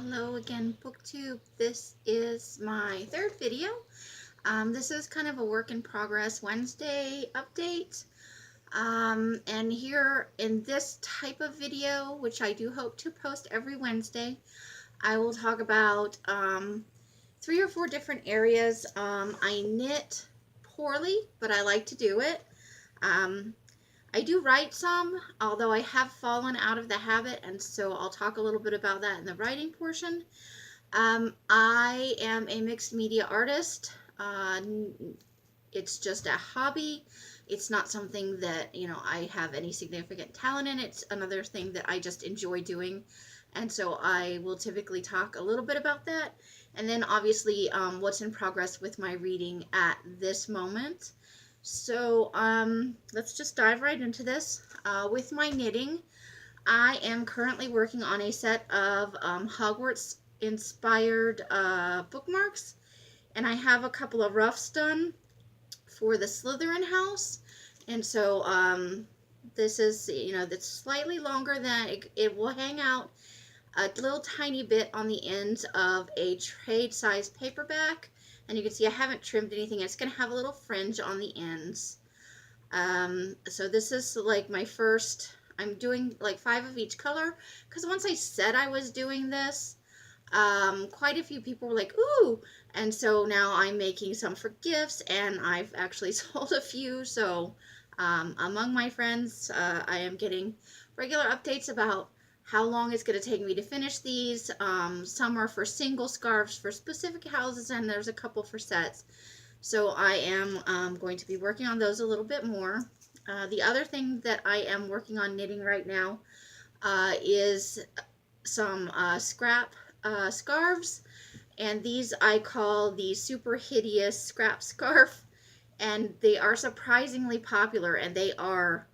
Hello again, BookTube. This is my third video. This is kind of a work in progress Wednesday update. And here in this type of video, which I do hope to post every Wednesday, I will talk about 3 or 4 different areas. I knit poorly, but I like to do it. I do write some, although I have fallen out of the habit, and so I'll talk a little bit about that in the writing portion. I am a mixed media artist. It's just a hobby. It's not something that, I have any significant talent in. It's another thing that I just enjoy doing. And so I will typically talk a little bit about that. And then obviously what's in progress with my reading at this moment. So let's just dive right into this. With my knitting, I am currently working on a set of Hogwarts inspired bookmarks, and I have a couple of roughs done for the Slytherin house. And so this is, that's slightly longer than it will hang out a little tiny bit on the ends of a trade size paperback. And you can see I haven't trimmed anything. It's going to have a little fringe on the ends. So this is like my first, I'm doing like 5 of each color, because once I said I was doing this, quite a few people were like, ooh, and so now I'm making some for gifts, and I've actually sold a few. So among my friends, I am getting regular updates about how long it's going to take me to finish these. Some are for single scarves for specific houses, and there's a couple for sets. So I am going to be working on those a little bit more. The other thing that I am working on knitting right now is some scrap scarves, and these I call the Super Hideous Scrap Scarf, and they are surprisingly popular, and they are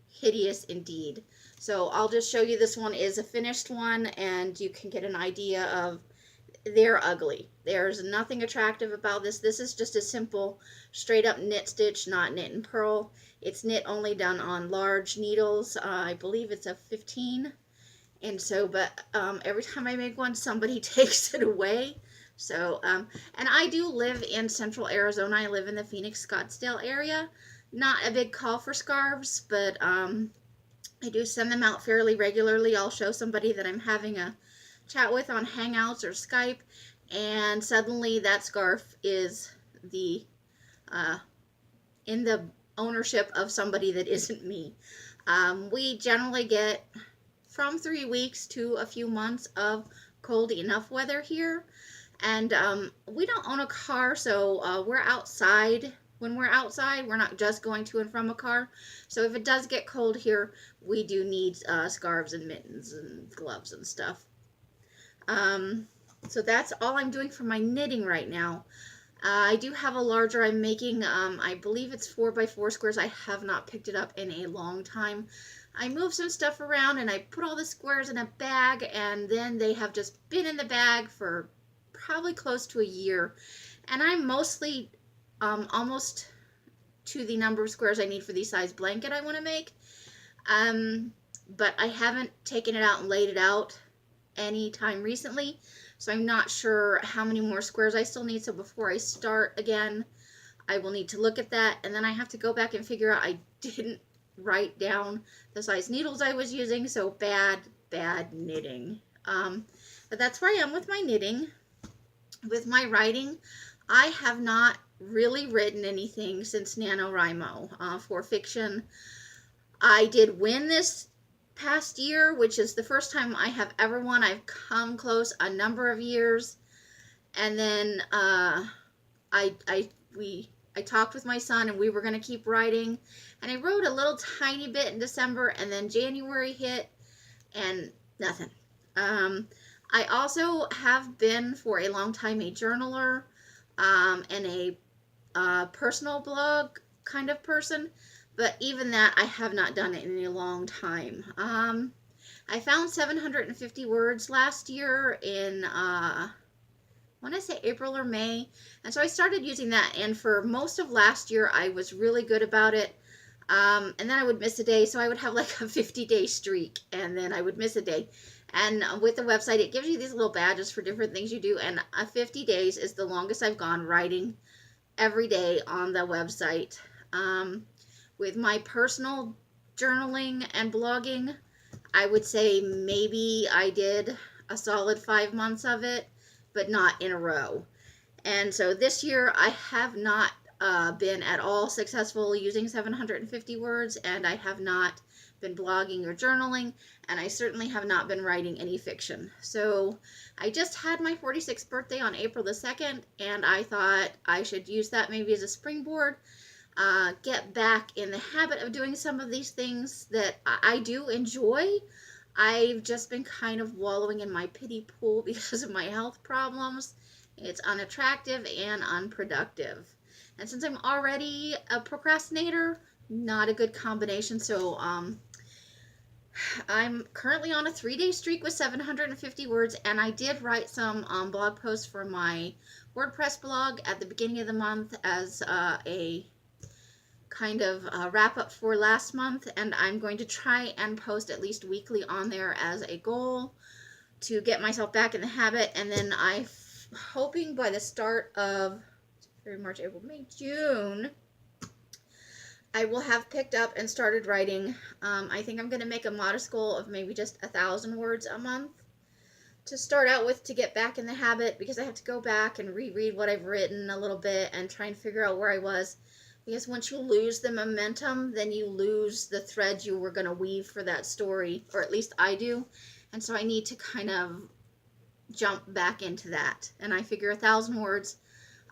hideous indeed. So I'll just show you, this one is a finished one, and you can get an idea of, they're ugly. There's nothing attractive about this. This is just a simple straight up knit stitch, not knit and purl. It's knit only done on large needles. I believe it's a 15. And so, but every time I make one, somebody takes it away. So, and I do live in central Arizona. I live in the Phoenix, Scottsdale area. Not a big call for scarves, but I do send them out fairly regularly. I'll show somebody that I'm having a chat with on Hangouts or Skype, and suddenly that scarf is the in the ownership of somebody that isn't me. We generally get from 3 weeks to a few months of cold enough weather here, and we don't own a car, so we're outside. When we're outside, we're not just going to and from a car. So if it does get cold here, we do need scarves and mittens and gloves and stuff. So that's all I'm doing for my knitting right now. I do have a larger I'm making. I believe it's 4x4 squares. I have not picked it up in a long time. I moved some stuff around, and I put all the squares in a bag, and then they have just been in the bag for probably close to a year. And I'm mostly almost to the number of squares I need for the size blanket I want to make. But I haven't taken it out and laid it out any time recently, so I'm not sure how many more squares I still need. So before I start again, I will need to look at that, and then I have to go back and figure out, I didn't write down the size needles I was using, so bad knitting. But that's where I am with my knitting. With my writing, I have not really written anything since NaNoWriMo for fiction. I did win this past year, which is the first time I have ever won. I've come close a number of years, and then I talked with my son, and we were going to keep writing, and I wrote a little tiny bit in December, and then January hit and nothing. I also have been for a long time a journaler and a personal blog kind of person, but even that I have not done it in a long time. I found 750 words last year in I want to say April or May, and so I started using that, and for most of last year I was really good about it. And then I would miss a day, so I would have like a 50-day streak, and then I would miss a day, And with the website, it gives you these little badges for different things you do. And 50 days is the longest I've gone writing every day on the website. With my personal journaling and blogging, I would say maybe I did a solid 5 months of it, but not in a row. And so this year I have not been at all successful using 750 words, and I have not been blogging or journaling, and I certainly have not been writing any fiction. So I just had my 46th birthday on April the 2nd, and I thought I should use that maybe as a springboard, get back in the habit of doing some of these things that I do enjoy. I've just been kind of wallowing in my pity pool because of my health problems. It's unattractive and unproductive. And since I'm already a procrastinator, not a good combination. So I'm currently on a 3-day streak with 750 words, and I did write some blog posts for my WordPress blog at the beginning of the month as a kind of wrap up for last month, and I'm going to try and post at least weekly on there as a goal to get myself back in the habit. And then I'm hoping by the start of February, March, April, May, June, I will have picked up and started writing. I think I'm going to make a modest goal of maybe just 1,000 words a month to start out with, to get back in the habit, because I have to go back and reread what I've written a little bit and try and figure out where I was. Because once you lose the momentum, then you lose the thread you were going to weave for that story, or at least I do. And so I need to kind of jump back into that. And I figure 1,000 words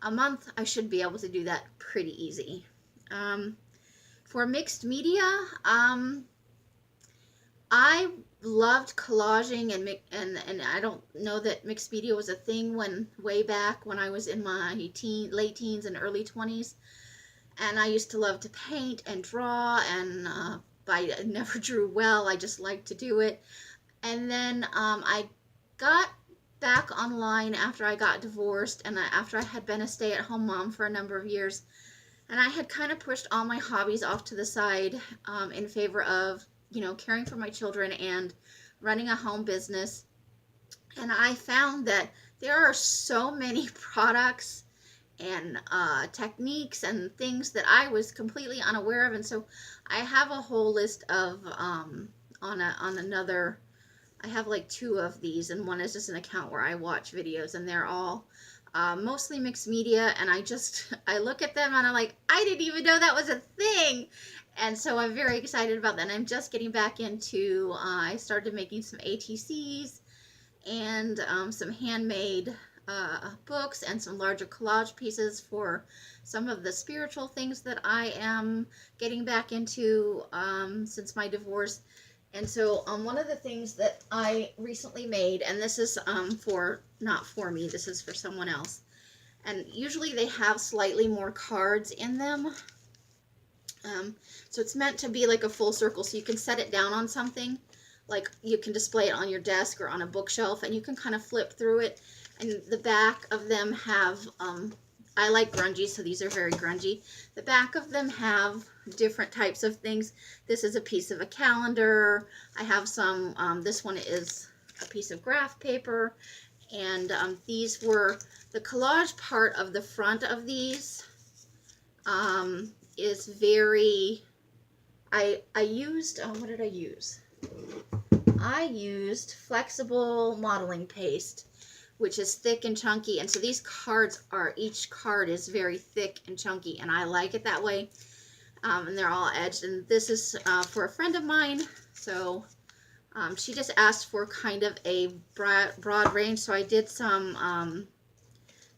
a month, I should be able to do that pretty easy. For mixed media, I loved collaging, and I don't know that mixed media was a thing way back when I was in my late teens and early 20s. And I used to love to paint and draw, and I never drew well. I just liked to do it. And then I got back online after I got divorced, and after I had been a stay-at-home mom for a number of years. And I had kind of pushed all my hobbies off to the side in favor of, caring for my children and running a home business. And I found that there are so many products and techniques and things that I was completely unaware of. And so I have a whole list of I have like 2 of these, and one is just an account where I watch videos, and they're all mostly mixed media, and I look at them and I'm like, I didn't even know that was a thing. And so I'm very excited about that. And I'm just getting back into, I started making some ATCs and some handmade books and some larger collage pieces for some of the spiritual things that I am getting back into since my divorce. And so one of the things that I recently made, and this is not for me, this is for someone else, and usually they have slightly more cards in them. So it's meant to be like a full circle, so you can set it down on something, like you can display it on your desk or on a bookshelf, and you can kind of flip through it. And the back of them have, I like grungy, so these are very grungy. The back of them have different types of things. This is a piece of a calendar. I have some, this one is a piece of graph paper. And these were, the collage part of the front of these is very, I used, what did I use? I used flexible modeling paste, which is thick and chunky. And so these cards each card is very thick and chunky, and I like it that way. And they're all edged. And this is for a friend of mine. So she just asked for kind of a broad range. So I did some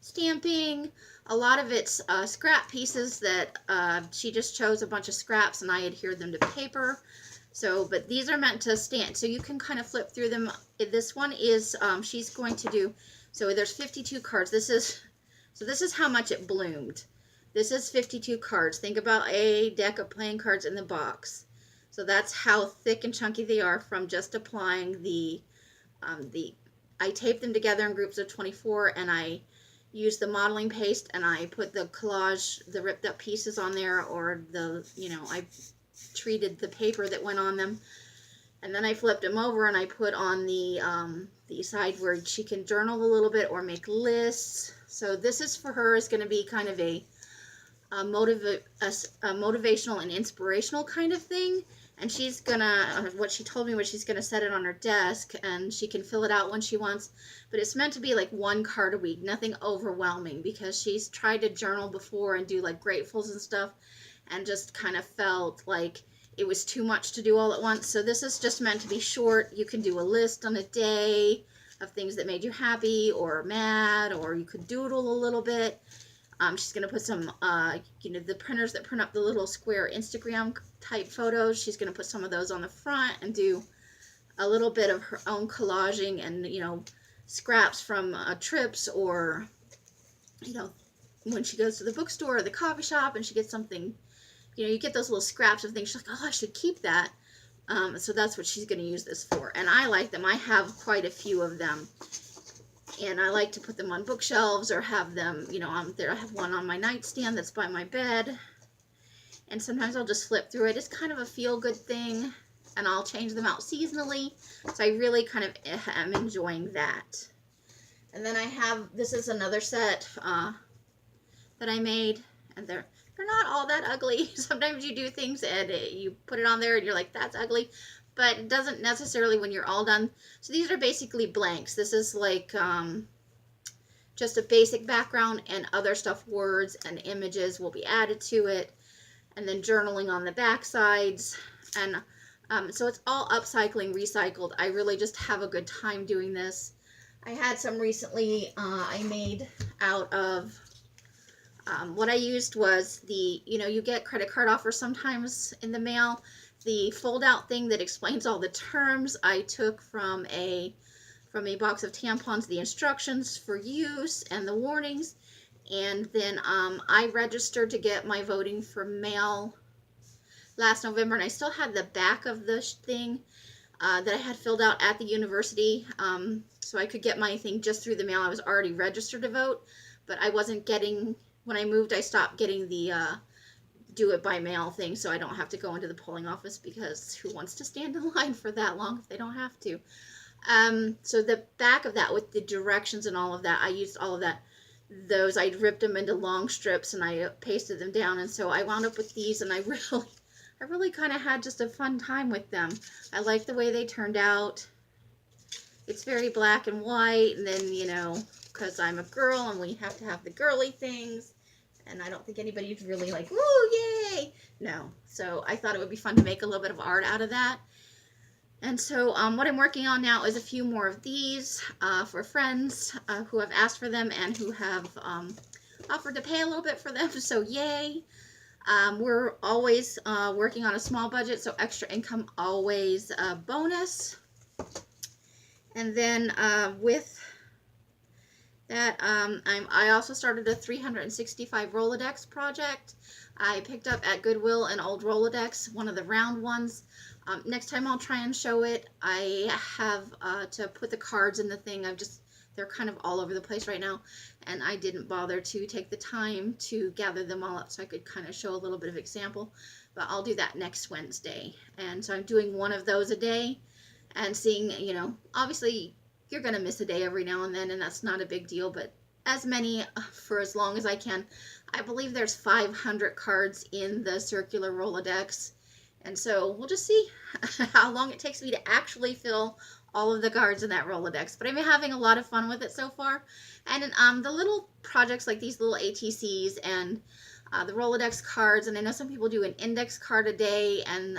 stamping. A lot of it's scrap pieces that she just chose a bunch of scraps, and I adhered them to paper. So, but these are meant to stand, so you can kind of flip through them. This one is, she's going to do, so there's 52 cards. This is how much it bloomed. This is 52 cards. Think about a deck of playing cards in the box. So that's how thick and chunky they are from just applying I taped them together in groups of 24, and I used the modeling paste, and I put the collage, the ripped up pieces on there, or I treated the paper that went on them. And then I flipped them over and I put on the side where she can journal a little bit or make lists. So this is for her is going to be kind of a motivational and inspirational kind of thing. And she's gonna, what she told me was she's gonna set it on her desk and she can fill it out when she wants. But it's meant to be like 1 card a week, nothing overwhelming, because she's tried to journal before and do like gratefuls and stuff and just kind of felt like it was too much to do all at once. So this is just meant to be short. You can do a list on a day of things that made you happy or mad, or you could doodle a little bit. She's going to put some, the printers that print up the little square Instagram type photos. She's going to put some of those on the front and do a little bit of her own collaging and, scraps from trips, or, when she goes to the bookstore or the coffee shop and she gets something, you get those little scraps of things. She's like, oh, I should keep that. So that's what she's going to use this for. And I like them. I have quite a few of them. And I like to put them on bookshelves or have them, there. I have one on my nightstand that's by my bed. And sometimes I'll just flip through it. It's kind of a feel-good thing. And I'll change them out seasonally. So I really kind of am enjoying that. And then I have, this is another set that I made. And they're not all that ugly. Sometimes you do things and you put it on there and you're like, that's ugly. But it doesn't necessarily when you're all done. So these are basically blanks. This is like just a basic background, and other stuff, words and images will be added to it. And then journaling on the back sides. And so it's all upcycling, recycled. I really just have a good time doing this. I had some recently I made out of, what I used was the, you get credit card offers sometimes in the mail. The fold-out thing that explains all the terms I took from a box of tampons, the instructions for use and the warnings. And then I registered to get my voting for mail last November, and I still had the back of the thing that I had filled out at the university, so I could get my thing just through the mail. I was already registered to vote, but I wasn't getting, when I moved, I stopped getting the do it by mail thing, so I don't have to go into the polling office, because who wants to stand in line for that long if they don't have to? So the back of that with the directions and all of that, I used all of that. Those, I ripped them into long strips and I pasted them down, and so I wound up with these, and I really kind of had just a fun time with them. I like the way they turned out. It's very black and white, and then, because I'm a girl and we have to have the girly things, and I don't think anybody's really like, woo, yay! No. So I thought it would be fun to make a little bit of art out of that. And so what I'm working on now is a few more of these for friends who have asked for them and who have offered to pay a little bit for them. So yay! We're always working on a small budget, so extra income always a bonus. And then with that, I also started a 365 Rolodex project. I picked up at Goodwill an old Rolodex, one of the round ones. Next time I'll try and show it. I have to put the cards in the thing. They're kind of all over the place right now, and I didn't bother to take the time to gather them all up so I could kind of show a little bit of example, but I'll do that next Wednesday. And so I'm doing one of those a day and seeing, obviously you're going to miss a day every now and then, and that's not a big deal, but as many for as long as I can. I believe there's 500 cards in the circular Rolodex, and so we'll just see how long it takes me to actually fill all of the cards in that Rolodex. But I've been having a lot of fun with it so far. And the little projects like these little ATCs and the Rolodex cards, and I know some people do an index card a day, and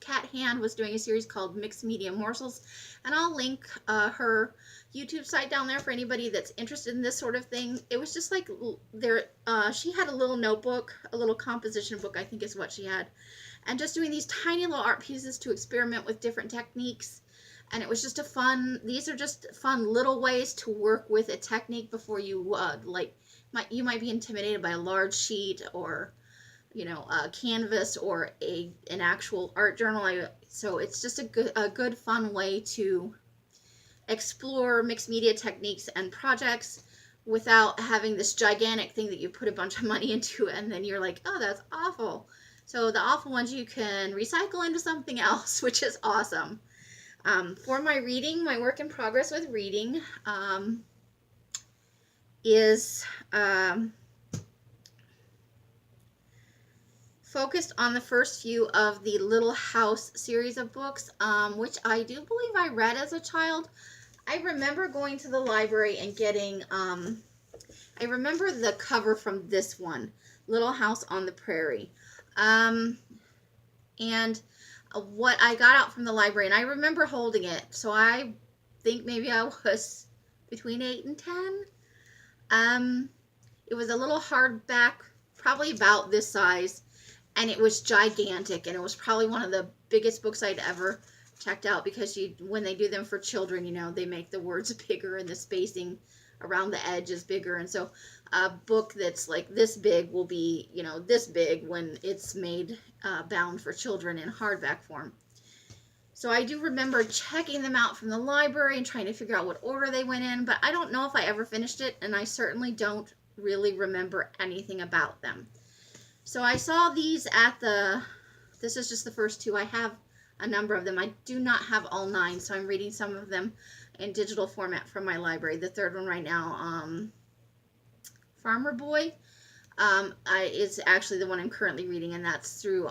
Cat Hand was doing a series called Mixed Media Morsels, and I'll link her YouTube site down there for anybody that's interested in this sort of thing. It was just like she had a little notebook, a little composition book, I think is what she had, and just doing these tiny little art pieces to experiment with different techniques. And it was just these are just fun little ways to work with a technique before you, you might be intimidated by a large sheet or, a canvas or an actual art journal. So it's just a good fun way to explore mixed media techniques and projects without having this gigantic thing that you put a bunch of money into and then you're like, oh, that's awful. So the awful ones you can recycle into something else, which is awesome. For my reading, my work in progress with reading is focused on the first few of the Little House series of books, which I do believe I read as a child. I remember going to the library and getting, I remember the cover from this one, Little House on the Prairie. And what I got out from the library, and I remember holding it, so I think maybe I was between 8 and 10. It was a little hardback, probably about this size, and it was gigantic, and it was probably one of the biggest books I'd ever checked out, because when they do them for children, you know, they make the words bigger and the spacing around the edge is bigger, and so a book that's like this big will be, you know, this big when it's made bound for children in hardback form. So I do remember checking them out from the library and trying to figure out what order they went in, but I don't know if I ever finished it, and I certainly don't really remember anything about them. So I saw these at this is just the first two. I have a number of them. I do not have all 9, so I'm reading some of them in digital format from my library. The third one right now, Farmer Boy, is actually the one I'm currently reading, and that's through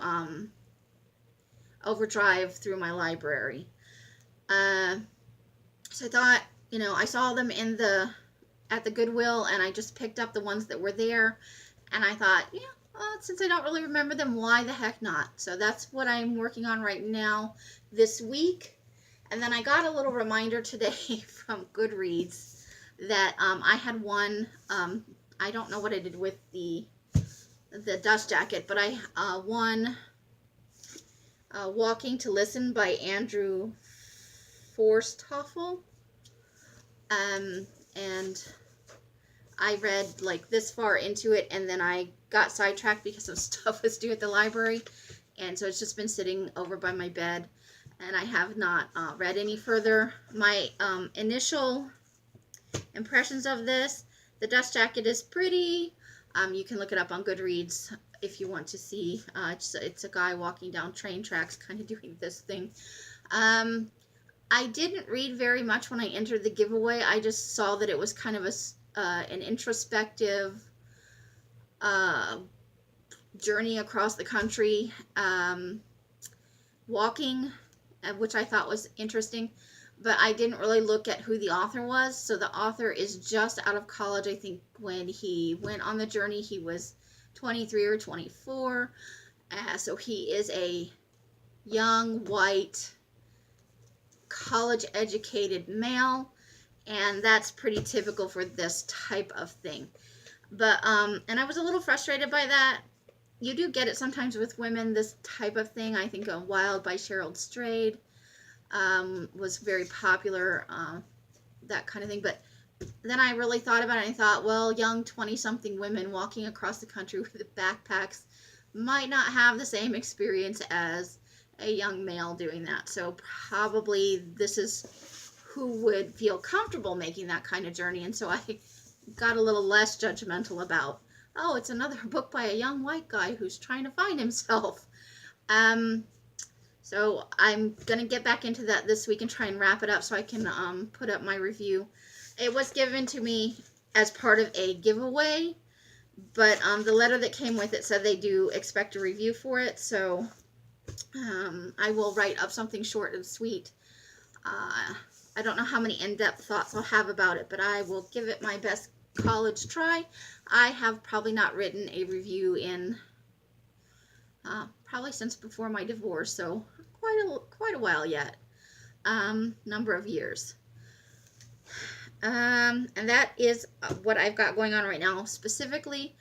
Overdrive through my library. So I thought, you know, I saw them at the Goodwill, and I just picked up the ones that were there, and I thought, yeah, since I don't really remember them, why the heck not? So that's what I'm working on right now this week. And then I got a little reminder today from Goodreads that I had one, I don't know what I did with the dust jacket, but I won Walking to Listen by Andrew Forsthoffel. And I read like this far into it, and then I got sidetracked because some stuff was due at the library, and so it's just been sitting over by my bed, and I have not read any further. My initial impressions of this, the dust jacket is pretty. You can look it up on Goodreads if you want to see. It's a guy walking down train tracks kind of doing this thing. I didn't read very much when I entered the giveaway. I just saw that it was kind of an introspective journey across the country, walking, which I thought was interesting, but I didn't really look at who the author was. So the author is just out of college. I think when he went on the journey, he was 23 or 24. So he is a young, white, college-educated male, and that's pretty typical for this type of thing. But and I was a little frustrated by that. You do get it sometimes with women, this type of thing. I think Wild by Cheryl Strayed was very popular, that kind of thing. But then I really thought about it, and I thought, well, young 20-something women walking across the country with backpacks might not have the same experience as a young male doing that. So probably this is who would feel comfortable making that kind of journey. And so I got a little less judgmental about, oh, it's another book by a young white guy who's trying to find himself. So I'm going to get back into that this week and try and wrap it up so I can put up my review. It was given to me as part of a giveaway, but the letter that came with it said they do expect a review for it, so I will write up something short and sweet. I don't know how many in-depth thoughts I'll have about it, but I will give it my best college try. I have probably not written a review in probably since before my divorce, so quite a while yet. Number of years. And that is what I've got going on right now. Specifically,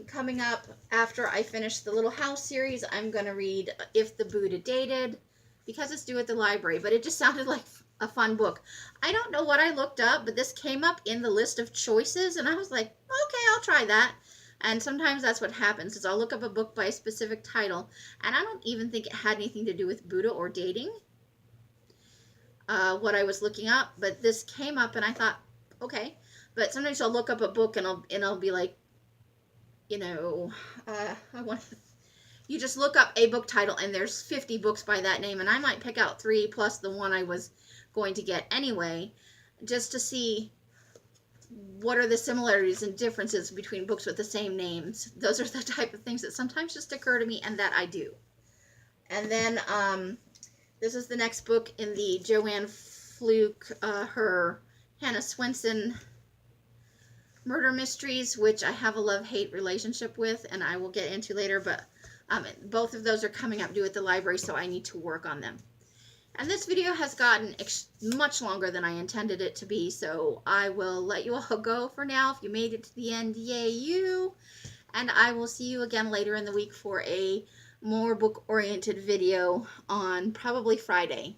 coming up after I finish the Little House series, I'm going to read If the Buddha Dated, because it's due at the library, but it just sounded like a fun book. I don't know what I looked up, but this came up in the list of choices, and I was like, okay, I'll try that. And sometimes that's what happens, is I'll look up a book by a specific title, and I don't even think it had anything to do with Buddha or dating, what I was looking up, but this came up, and I thought, okay. But sometimes I'll look up a book, and I'll be like, you know, I want to you just look up a book title and there's 50 books by that name, and I might pick out 3 plus the one I was going to get anyway, just to see what are the similarities and differences between books with the same names. Those are the type of things that sometimes just occur to me, and that I do. And then this is the next book in the Joanne Fluke, her Hannah Swenson murder mysteries, which I have a love-hate relationship with, and I will get into later, but both of those are coming up due at the library, so I need to work on them. And this video has gotten much longer than I intended it to be, so I will let you all go for now. If you made it to the end, yay you! And I will see you again later in the week for a more book-oriented video on probably Friday.